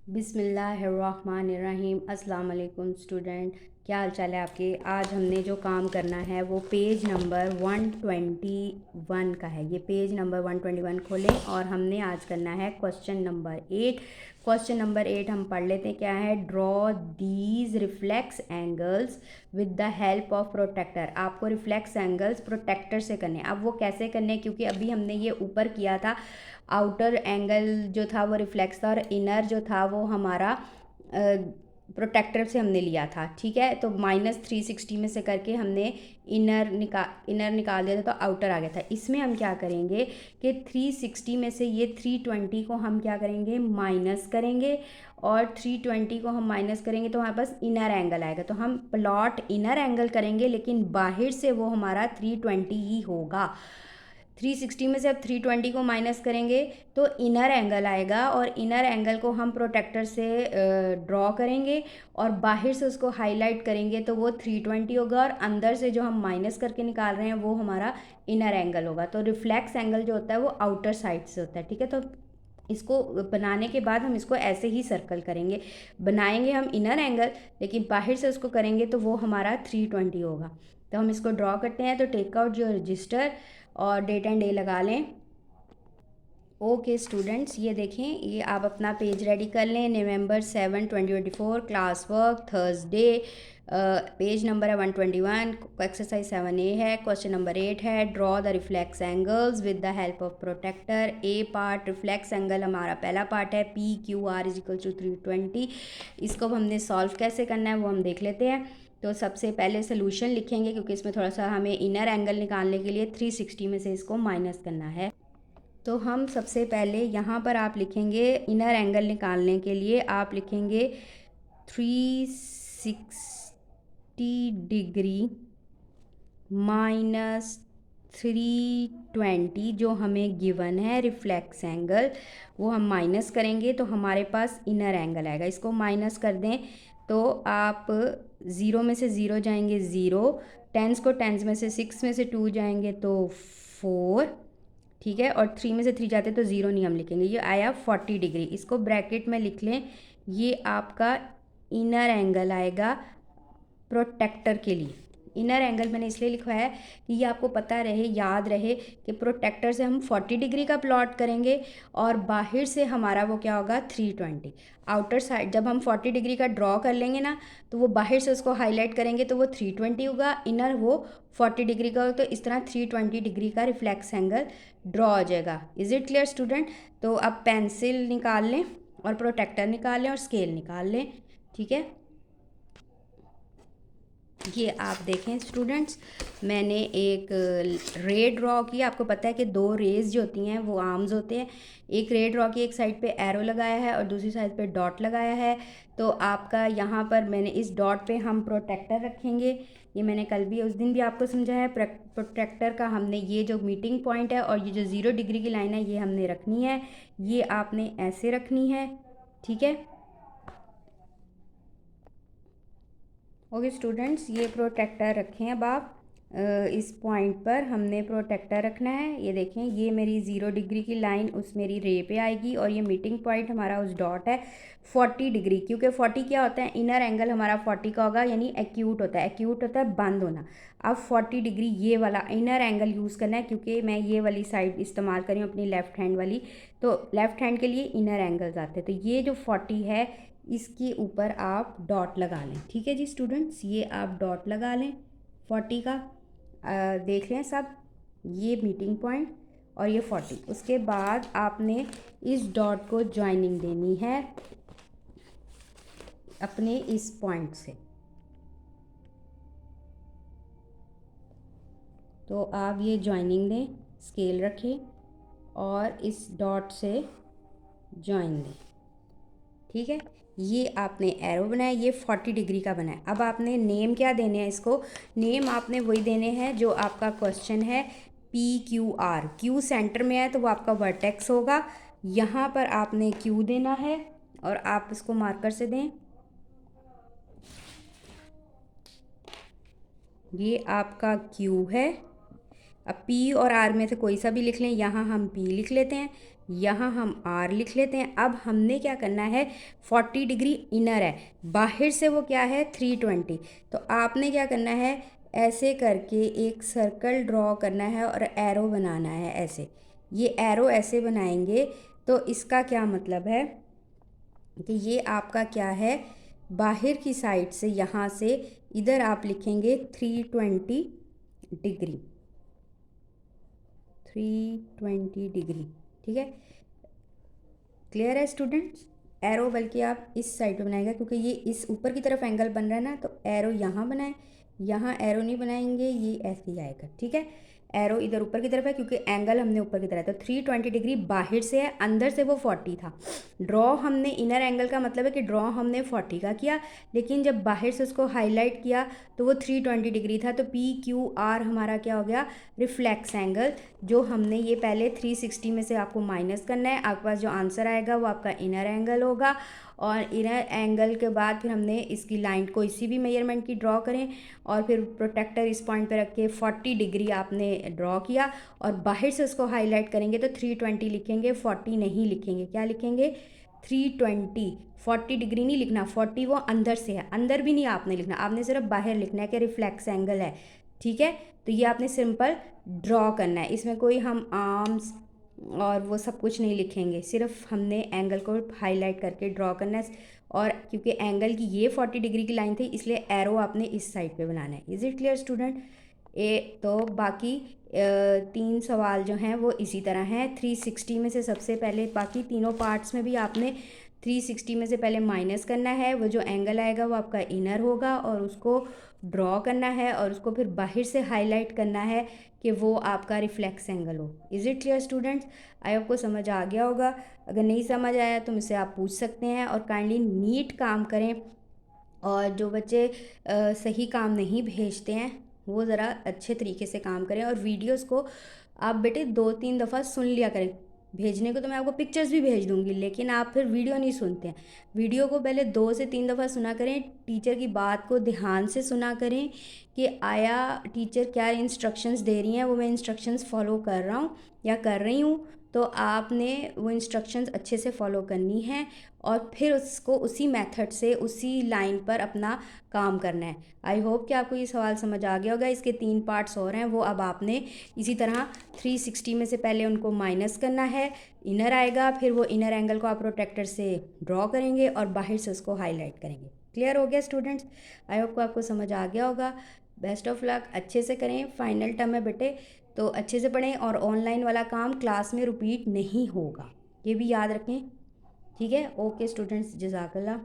बिस्मिल्लाहिर्रहमानिर्रहीम। अस्सलाम वालेकुम स्टूडेंट, क्या हाल चाल है आपके। आज हमने जो काम करना है वो पेज नंबर 121 का है। ये पेज नंबर 121 खोलें और हमने आज करना है क्वेश्चन नंबर 8। क्वेश्चन नंबर 8 हम पढ़ लेते हैं। क्या है? Draw these reflex angles with the help of protractor. आपको रिफ्लेक्स एंगल्स प्रोटेक्टर से करने हैं। अब वो कैसे करने हैं, क्योंकि अभी हमने ये ऊपर किया था। आउटर एंगल जो था वो रिफ्लेक्स था और इनर जो था वो हमारा प्रोटेक्टर से हमने लिया था। ठीक है, तो -360 में से करके हमने इनर निकाल दिया था, तो आउटर आ गया था। इसमें हम क्या करेंगे कि 360 में से ये 320 को हम क्या करेंगे, माइनस करेंगे। और 320 को हम माइनस करेंगे तो हमारे पास इनर एंगल आएगा। तो हम प्लॉट इनर एंगल करेंगे, लेकिन बाहर से वो हमारा 320 ही होगा। 360 में से अब 320 को माइनस करेंगे तो इनर एंगल आएगा, और इनर एंगल को हम प्रोटेक्टर से ड्रॉ करेंगे और बाहर से उसको हाईलाइट करेंगे तो वो 320 होगा, और अंदर से जो हम माइनस करके निकाल रहे हैं वो हमारा इनर एंगल होगा। तो रिफ्लेक्स एंगल जो होता है वो आउटर साइड से होता है। ठीक है, तो इसको बनाने के बाद हम इसको ऐसे ही सर्कल करेंगे। बनाएंगे हम इनर एंगल, लेकिन बाहर से उसको करेंगे तो वो हमारा 320 होगा। तो हम इसको ड्रॉ करते हैं। तो टेक आउट योर रजिस्टर और डेट एंड डे लगा लें। ओके स्टूडेंट्स, ये देखें, ये आप अपना पेज रेडी कर लें। November 7 2024, class work Thursday. Page number है 121। एक्सरसाइज 7A है। क्वेश्चन नंबर 8 है, draw the reflex angles with the help of protractor. A part reflex angle हमारा पहला पार्ट है, PQR = 320। इसको हमने सॉल्व कैसे करना है वो हम देख लेते हैं। तो सबसे पहले सोल्यूशन लिखेंगे, क्योंकि इसमें थोड़ा सा हमें इनर एंगल निकालने के लिए 360 में से इसको माइनस करना है। तो हम सबसे पहले यहाँ पर आप लिखेंगे, इनर एंगल निकालने के लिए आप लिखेंगे 360 डिग्री -320 जो हमें गिवन है रिफ्लेक्स एंगल, वो हम माइनस करेंगे तो हमारे पास इनर एंगल आएगा। इसको माइनस कर दें तो आप 0 में से 0 जाएंगे 0, टेंस को टेंस में से 6 में से 2 जाएंगे तो 4। ठीक है, और 3 में से 3 जाते तो 0 नहीं हम लिखेंगे। ये आया 40 डिग्री। इसको ब्रैकेट में लिख लें, ये आपका इनर एंगल आएगा प्रोटेक्टर के लिए। इनर एंगल मैंने इसलिए लिखवाया है कि ये आपको पता रहे, याद रहे कि प्रोटेक्टर से हम 40 डिग्री का प्लॉट करेंगे और बाहर से हमारा वो क्या होगा, 320। आउटर साइड जब हम 40 डिग्री का ड्रॉ कर लेंगे ना, तो वो बाहर से उसको हाईलाइट करेंगे तो वो 320 होगा, इनर वो 40 डिग्री का हो, तो इस तरह 320 डिग्री का रिफ्लेक्स एंगल ड्रॉ हो जाएगा। Is it clear student? तो अब पेंसिल निकाल लें और प्रोटेक्टर निकाल लें और स्केल निकाल लें। ठीक है, ये आप देखें स्टूडेंट्स, मैंने एक रे ड्रॉ की। आपको पता है कि 2 रेज जो होती हैं वो आर्म्स होते हैं। एक रे ड्रॉ की, एक साइड पे एरो लगाया है और दूसरी साइड पे डॉट लगाया है। तो आपका यहाँ पर मैंने इस डॉट पे हम प्रोटेक्टर रखेंगे। ये मैंने कल भी उस दिन भी आपको समझाया है। प्रोटेक्टर का हमने ये जो मीटिंग पॉइंट है और ये जो 0 डिग्री की लाइन है ये हमने रखनी है। ये आपने ऐसे रखनी है। ठीक है, ओके स्टूडेंट्स, ये प्रोटेक्टर रखें। अब आप इस पॉइंट पर हमने प्रोटेक्टर रखना है। ये देखें, ये मेरी 0 डिग्री की लाइन उस मेरी रे पे आएगी और ये मीटिंग पॉइंट हमारा उस डॉट है 40 डिग्री। क्योंकि 40 क्या होता है, इनर एंगल हमारा 40 का होगा, यानी एक्यूट होता है। एक्यूट होता है बंद होना। अब 40 डिग्री ये वाला इनर एंगल यूज़ करना है, क्योंकि मैं ये वाली साइड इस्तेमाल करी हूँ अपनी लेफ़्ट हैंड वाली। तो लेफ़्ट हैंड के लिए इनर एंगल्स आते हैं। तो ये जो 40 है इसके ऊपर आप डॉट लगा लें। ठीक है जी स्टूडेंट्स, ये आप डॉट लगा लें 40 का। देख लें सब, ये मीटिंग पॉइंट और ये 40। उसके बाद आपने इस डॉट को ज्वाइनिंग देनी है अपने इस पॉइंट से। तो आप ये ज्वाइनिंग दें, स्केल रखें और इस डॉट से ज्वाइन दें। ठीक है, ये आपने एरो बनाया, ये 40 डिग्री का बनाया। अब आपने नेम क्या देने हैं इसको? नेम आपने वही देने हैं जो आपका क्वेश्चन है, PQR। क्यू सेंटर में है तो वो आपका वर्टेक्स होगा। यहाँ पर आपने क्यू देना है और आप इसको मार्कर से दें। ये आपका क्यू है। अब P और R में से कोई सा भी लिख लें। यहाँ हम P लिख लेते हैं। यहाँ हम R लिख लेते हैं। अब हमने क्या करना है, 40 डिग्री इनर है, बाहर से वो क्या है 320। तो आपने क्या करना है, ऐसे करके एक सर्कल ड्रॉ करना है और एरो बनाना है ऐसे। ये एरो ऐसे बनाएंगे तो इसका क्या मतलब है कि ये आपका क्या है, बाहर की साइड से यहाँ से इधर आप लिखेंगे 320 डिग्री, 320 डिग्री। ठीक है, क्लियर है स्टूडेंट्स। एरो बल्कि आप इस साइड पे बनाएगा क्योंकि ये इस ऊपर की तरफ एंगल बन रहा है ना, तो एरो यहाँ बनाए, यहाँ एरो नहीं बनाएंगे, ये ऐसे ही आएगा। ठीक है, एरो इधर ऊपर की तरफ है क्योंकि एंगल हमने ऊपर की तरफ है, तो 320 डिग्री बाहर से है, अंदर से वो 40 था। ड्रॉ हमने इनर एंगल का मतलब है कि ड्रॉ हमने 40 का किया, लेकिन जब बाहर से उसको हाईलाइट किया तो वो 320 डिग्री था। तो PQR हमारा क्या हो गया, रिफ्लेक्स एंगल, जो हमने ये पहले 360 में से आपको माइनस करना है। आपके पास जो आंसर आएगा वो आपका इनर एंगल होगा, और इनर एंगल के बाद फिर हमने इसकी लाइन को इसी भी मेजरमेंट की ड्रॉ करें, और फिर प्रोटेक्टर इस पॉइंट पे रख के 40 डिग्री आपने ड्रॉ किया, और बाहर से उसको हाईलाइट करेंगे तो 320 लिखेंगे, 40 नहीं लिखेंगे। क्या लिखेंगे, 320। 40 डिग्री नहीं लिखना, 40 वो अंदर से है, अंदर भी नहीं आपने लिखना, आपने सिर्फ बाहर लिखना है कि रिफ्लेक्स एंगल है। ठीक है, तो ये आपने सिंपल ड्रॉ करना है, इसमें कोई हम आर्म्स और वो सब कुछ नहीं लिखेंगे, सिर्फ हमने एंगल को हाईलाइट करके ड्रॉ करना है। और क्योंकि एंगल की ये 40 डिग्री की लाइन थी, इसलिए एरो आपने इस साइड पे बनाना है। Is it clear student. तो बाकी 3 सवाल जो हैं वो इसी तरह हैं। 360 में से सबसे पहले, बाकी तीनों पार्ट्स में भी आपने 360 में से पहले माइनस करना है, वो जो एंगल आएगा वो आपका इनर होगा, और उसको ड्रॉ करना है, और उसको फिर बाहर से हाईलाइट करना है कि वो आपका रिफ्लेक्स एंगल हो। Is it clear students. I hope को समझ आ गया होगा। अगर नहीं समझ आया तो मुझसे आप पूछ सकते हैं, और काइंडली नीट काम करें, और जो बच्चे सही काम नहीं भेजते हैं वो ज़रा अच्छे तरीके से काम करें, और वीडियोस को आप बेटे 2-3 दफ़ा सुन लिया करें। भेजने को तो मैं आपको पिक्चर्स भी भेज दूँगी, लेकिन आप फिर वीडियो नहीं सुनते हैं। वीडियो को पहले 2 से 3 दफ़ा सुना करें, टीचर की बात को ध्यान से सुना करें कि आया टीचर क्या इंस्ट्रक्शंस दे रही हैं, वो मैं इंस्ट्रक्शंस फॉलो कर रहा हूँ या कर रही हूँ। तो आपने वो इंस्ट्रक्शंस अच्छे से फॉलो करनी है, और फिर उसको उसी मेथड से उसी लाइन पर अपना काम करना है। आई होप कि आपको ये सवाल समझ आ गया होगा। इसके 3 पार्ट्स और हैं, वो अब आपने इसी तरह 360 में से पहले उनको माइनस करना है, इनर आएगा, फिर वो इनर एंगल को आप प्रोटेक्टर से ड्रॉ करेंगे और बाहर से उसको हाईलाइट करेंगे। क्लियर हो गया स्टूडेंट्स। आई होप को आपको समझ आ गया होगा। बेस्ट ऑफ लक, अच्छे से करें, फाइनल टर्म है बेटे, तो अच्छे से पढ़ें, और ऑनलाइन वाला काम क्लास में रिपीट नहीं होगा, ये भी याद रखें। ठीक है, ओके स्टूडेंट्स, जज़ाकल्लाह।